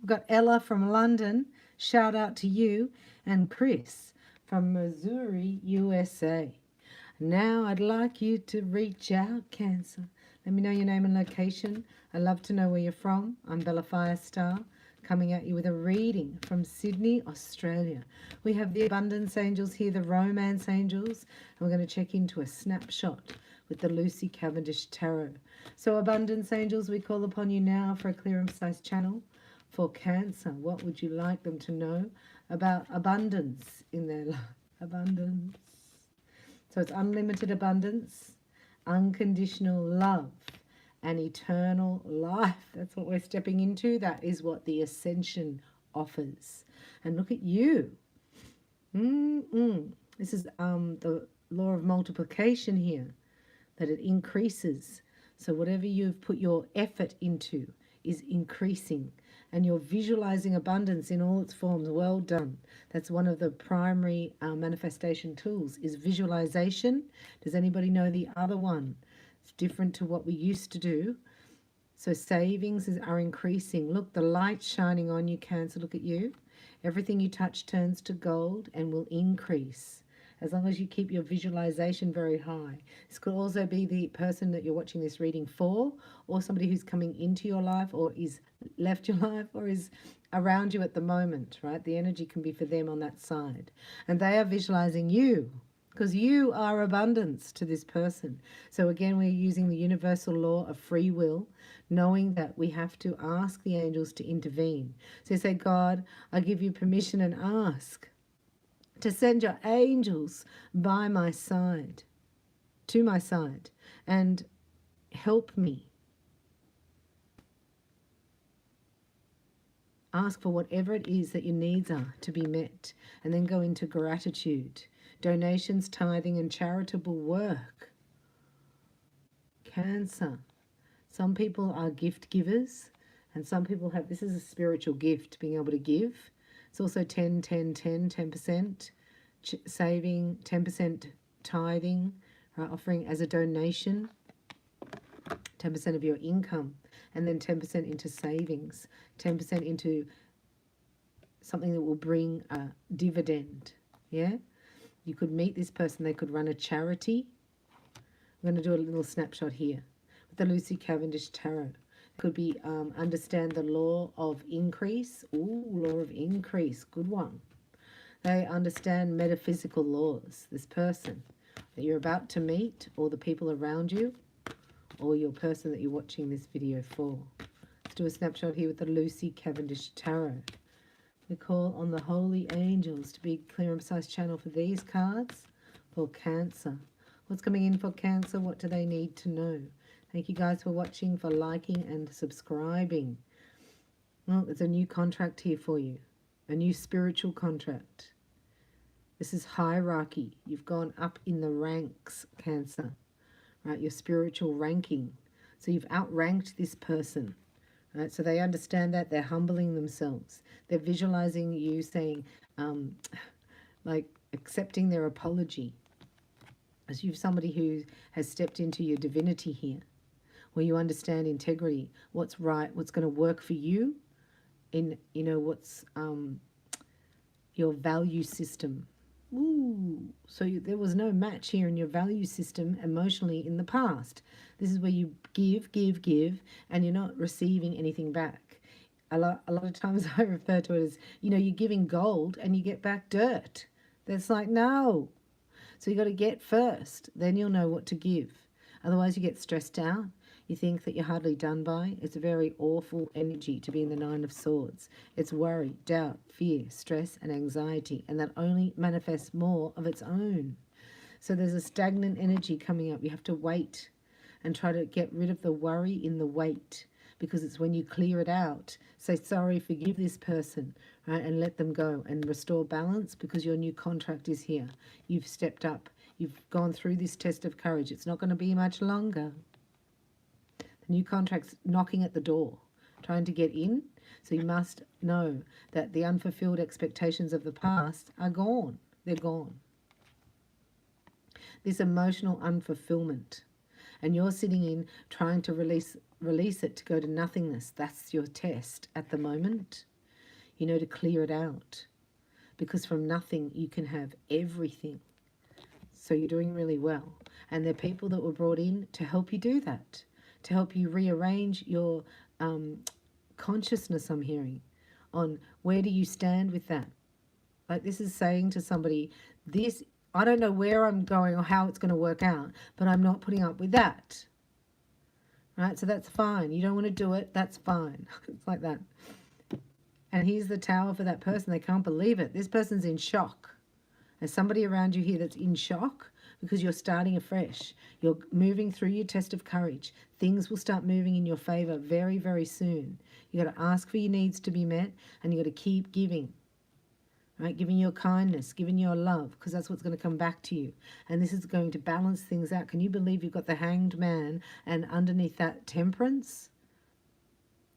We've got Ella from London. Shout out to you. And Chris from Missouri, USA. Now I'd like you to reach out, Cancer. Let me know your name and location. I'd love to know where you're from. I'm Bella Firestar, coming at you with a reading from Sydney, Australia. We have the Abundance Angels here, the Romance Angels, and we're going to check into a snapshot with the Lucy Cavendish Tarot. So Abundance Angels, we call upon you now for a clear and precise channel for Cancer. What would you like them to know about abundance in their life? Abundance. So it's unlimited abundance, unconditional love, and eternal life. That's what we're stepping into. That is what the Ascension offers. And look at you. This is the law of multiplication here, that it increases. So whatever you've put your effort into is increasing, and you're visualizing abundance in all its forms. Well done. That's one of the primary manifestation tools, is visualization. Does anybody know the other one? It's different to what we used to do. So savings are increasing. Look, the light's shining on you, Cancer. Look at you. Everything you touch turns to gold and will increase, as long as you keep your visualization very high. This could also be the person that you're watching this reading for, or somebody who's coming into your life, or is left your life, or is around you at the moment, right? The energy can be for them on that side. And they are visualizing you, because you are abundance to this person. So again, we're using the universal law of free will, knowing that we have to ask the angels to intervene. So say, God, I give you permission and ask to send your angels by my side, to my side, and help me. Ask for whatever it is that your needs are to be met, and then go into gratitude, donations, tithing, and charitable work. Cancer. Some people are gift givers, and some people have, this is a spiritual gift, being able to give. It's also 10, 10, 10, 10%, saving, 10% tithing, right, offering as a donation, 10% of your income, and then 10% into savings, 10% into something that will bring a dividend, yeah? You could meet this person, they could run a charity. I'm going to do a little snapshot here with the Lucy Cavendish Tarot. Could be understand the law of increase. Ooh, law of increase, good one. They understand metaphysical laws, this person that you're about to meet, or the people around you, or your person that you're watching this video for. Let's do a snapshot here with the Lucy Cavendish Tarot. We call on the holy angels to be clear and precise channel for these cards for Cancer. What's coming in for Cancer? What do they need to know? Thank you guys for watching, for liking and subscribing. Well, there's a new contract here for you, a new spiritual contract. This is hierarchy. You've gone up in the ranks, Cancer, right? Your spiritual ranking. So you've outranked this person, right? So they understand that. They're humbling themselves. They're visualizing you saying, like accepting their apology. As you're somebody who has stepped into your divinity here, where you understand integrity, what's right, what's going to work for you, in, you know, what's your value system. Ooh, so there was no match here in your value system emotionally in the past. This is where you give, give, give, and you're not receiving anything back. A lot of times I refer to it as, you know, you're giving gold and you get back dirt. That's like, no. So you got to get first, then you'll know what to give. Otherwise you get stressed out. You think that you're hardly done by. It's a very awful energy to be in the Nine of Swords. It's worry, doubt, fear, stress, and anxiety, and that only manifests more of its own. So there's a stagnant energy coming up. You have to wait and try to get rid of the worry in the wait, because it's when you clear it out, say sorry, forgive this person, right, and let them go and restore balance, because your new contract is here. You've stepped up. You've gone through this test of courage. It's not going to be much longer. The new contract's knocking at the door, trying to get in. So you must know that the unfulfilled expectations of the past are gone. They're gone. This emotional unfulfillment. And you're sitting in trying to release it to go to nothingness. That's your test at the moment. You know to clear it out. Because from nothing, you can have everything. So you're doing really well. And there are people that were brought in to help you do that, to help you rearrange your consciousness, I'm hearing, on where do you stand with that. Like this is saying to somebody, this, I don't know where I'm going or how it's going to work out, but I'm not putting up with that. Right? So that's fine. You don't want to do it. That's fine. It's like that. And here's the tower for that person. They can't believe it. This person's in shock. There's somebody around you here that's in shock because you're starting afresh. You're moving through your test of courage. Things will start moving in your favor very, very soon. You got to ask for your needs to be met, and you got to keep giving. Right? Giving your kindness, giving your love, because that's what's going to come back to you. And this is going to balance things out. Can you believe you've got the Hanged Man and underneath that Temperance?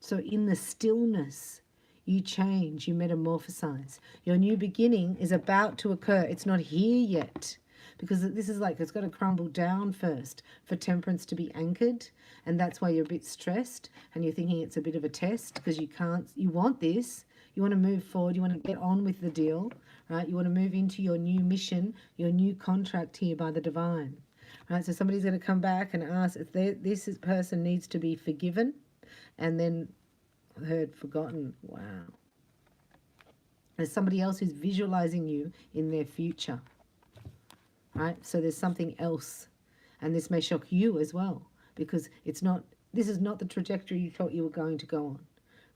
So in the stillness, you change, you metamorphosize. Your new beginning is about to occur. It's not here yet, because this is like it's got to crumble down first for Temperance to be anchored. And that's why you're a bit stressed and you're thinking it's a bit of a test, because you want this. You want to move forward. You want to get on with the deal, right? You want to move into your new mission, your new contract here by the divine, right? So somebody's going to come back and ask if this person needs to be forgiven, and then heard forgotten. Wow. There's somebody else who's visualizing you in their future, right? So there's something else, and this may shock you as well, because this is not the trajectory you thought you were going to go on.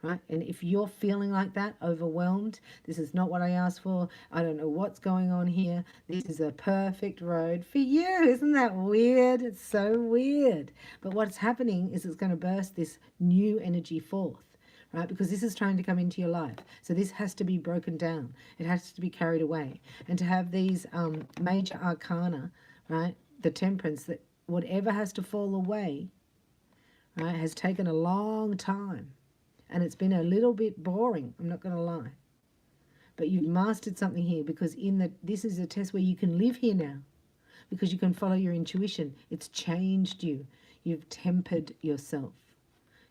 Right? And if you're feeling like that, overwhelmed, this is not what I asked for, I don't know what's going on here, this is a perfect road for you. Isn't that weird? It's so weird. But what's happening is it's going to burst this new energy forth, right? Because this is trying to come into your life. So this has to be broken down. It has to be carried away. And to have these major arcana, right? The Temperance, that whatever has to fall away, right, has taken a long time. And it's been a little bit boring, I'm not going to lie. But you've mastered something here, because this is a test where you can live here now, because you can follow your intuition. It's changed you. You've tempered yourself.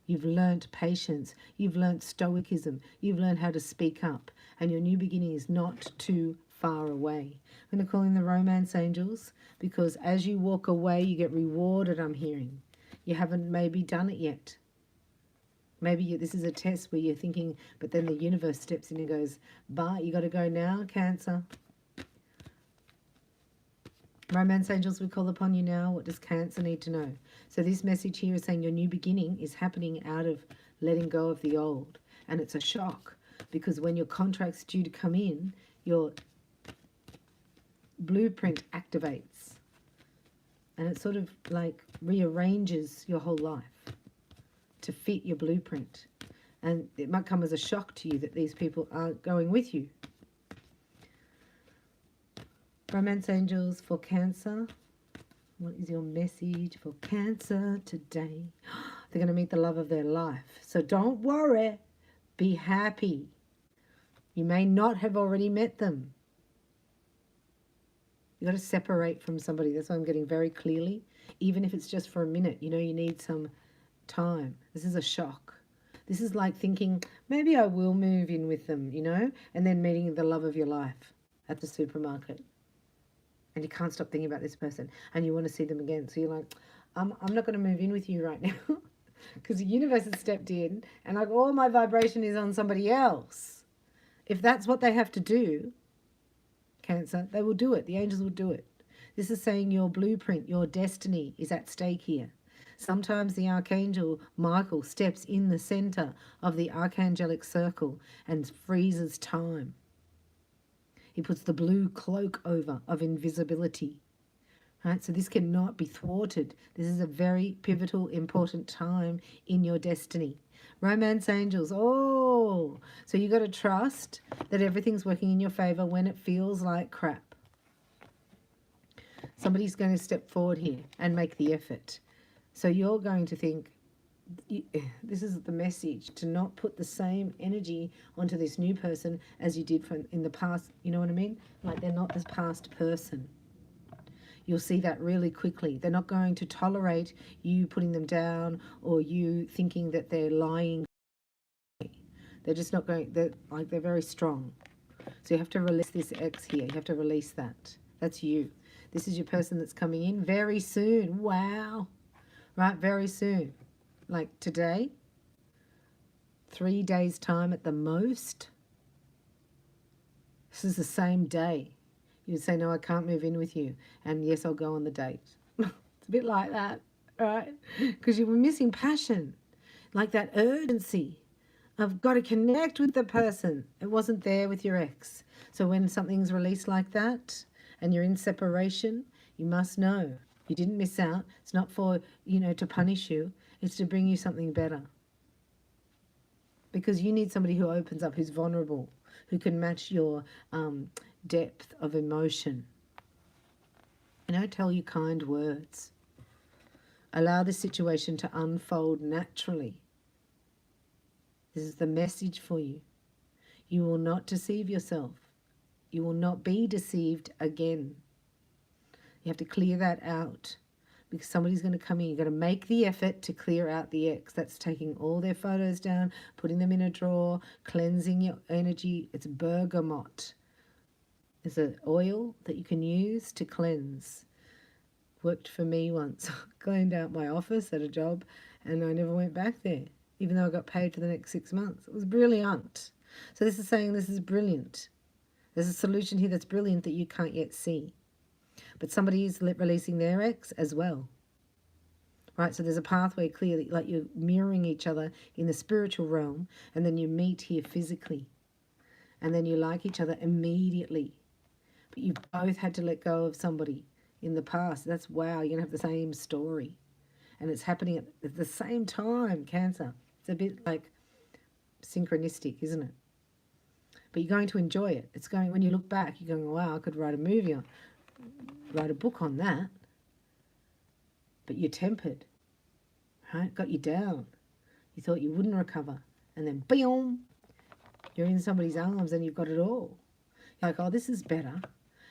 You've learnt patience. You've learnt stoicism. You've learned how to speak up. And your new beginning is not too far away. I'm going to call in the romance angels, because as you walk away, you get rewarded, I'm hearing. You haven't maybe done it yet. Maybe this is a test where you're thinking, but then the universe steps in and goes, "Bye, you got to go now, Cancer." Romance angels, we call upon you now. What does Cancer need to know? So this message here is saying your new beginning is happening out of letting go of the old. And it's a shock, because when your contract's due to come in, your blueprint activates. And it sort of like rearranges your whole life to fit your blueprint. And it might come as a shock to you that these people aren't going with you. Romance angels for Cancer. What is your message for Cancer today? They're going to meet the love of their life. So don't worry. Be happy. You may not have already met them. You've got to separate from somebody. That's why I'm getting very clearly. Even if it's just for a minute, you need some time. This is a shock. This is like thinking, maybe I will move in with them, and then meeting the love of your life at the supermarket. And you can't stop thinking about this person, and you want to see them again. So you're like, I'm not going to move in with you right now, because the universe has stepped in, and like all my vibration is on somebody else. If that's what they have to do, Cancer, they will do it. The angels will do it. This is saying your blueprint, your destiny is at stake here. Sometimes the Archangel Michael steps in the center of the archangelic circle and freezes time. He puts the blue cloak over of invisibility. Right? So this cannot be thwarted. This is a very pivotal, important time in your destiny. Romance angels, so you got to trust that everything's working in your favor when it feels like crap. Somebody's going to step forward here and make the effort. So you're going to think, this is the message, to not put the same energy onto this new person as you did in the past. You know what I mean? Like they're not this past person. You'll see that really quickly. They're not going to tolerate you putting them down or you thinking that they're lying. They're just not going, they're very strong. So you have to release this X here. You have to release that. That's you. This is your person that's coming in very soon. Wow. Right, very soon. Like today, 3 days' time at the most. This is the same day. You would say, no, I can't move in with you. And yes, I'll go on the date. It's a bit like that, right? Because you were missing passion. Like that urgency. I've got to connect with the person. It wasn't there with your ex. So when something's released like that and you're in separation, you must know you didn't miss out. It's not for, to punish you. It's to bring you something better. Because you need somebody who opens up, who's vulnerable, who can match your depth of emotion. Tell you kind words. Allow the situation to unfold naturally. This is the message for you. You will not deceive yourself. You will not be deceived again. You have to clear that out because somebody's going to come in. You've got to make the effort to clear out the ex. That's taking all their photos down, putting them in a drawer, cleansing your energy. It's bergamot. It's an oil that you can use to cleanse. Worked for me once. Cleaned out my office at a job and I never went back there, even though I got paid for the next 6 months. It was brilliant. So this is saying this is brilliant. There's a solution here that's brilliant that you can't yet see. But somebody is releasing their ex as well. Right, so there's a pathway clearly, like you're mirroring each other in the spiritual realm, and then you meet here physically. And then you like each other immediately. But you both had to let go of somebody in the past. That's wow, you're going to have the same story. And it's happening at the same time, Cancer. It's a bit like synchronistic, isn't it? But you're going to enjoy it. It's going, when you look back, you're going, wow, I could write a movie on, write a book on that. But you're tempered, right? Got you down. You thought you wouldn't recover. And then, boom, you're in somebody's arms and you've got it all. You're like, oh, this is better.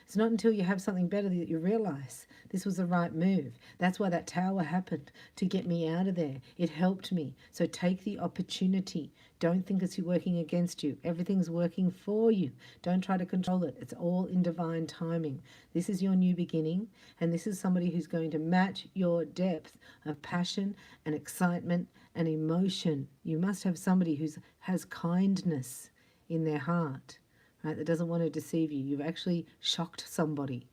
It's not until you have something better that you realize this was the right move. That's why that tower happened, to get me out of there. It helped me. So take the opportunity. Don't think it's working against you. Everything's working for you. Don't try to control it. It's all in divine timing. This is your new beginning, and this is somebody who's going to match your depth of passion and excitement and emotion. You must have somebody who has kindness in their heart. Right, that doesn't want to deceive you. You've actually shocked somebody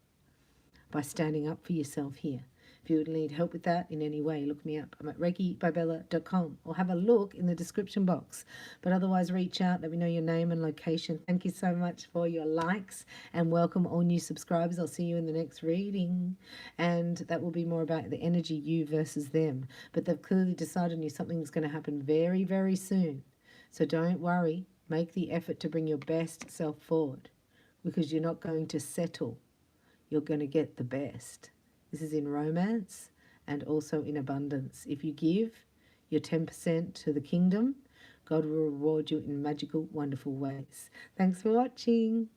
by standing up for yourself here. If you would need help with that in any way, look me up. I'm at reikibybella.com or have a look in the description box. But otherwise, reach out, let me know your name and location. Thank you so much for your likes and welcome all new subscribers. I'll see you in the next reading. And that will be more about the energy, you versus them. But they've clearly decided on you something's going to happen very, very soon. So don't worry. Make the effort to bring your best self forward because you're not going to settle. You're going to get the best. This is in romance and also in abundance. If you give your 10% to the kingdom, God will reward you in magical, wonderful ways. Thanks for watching.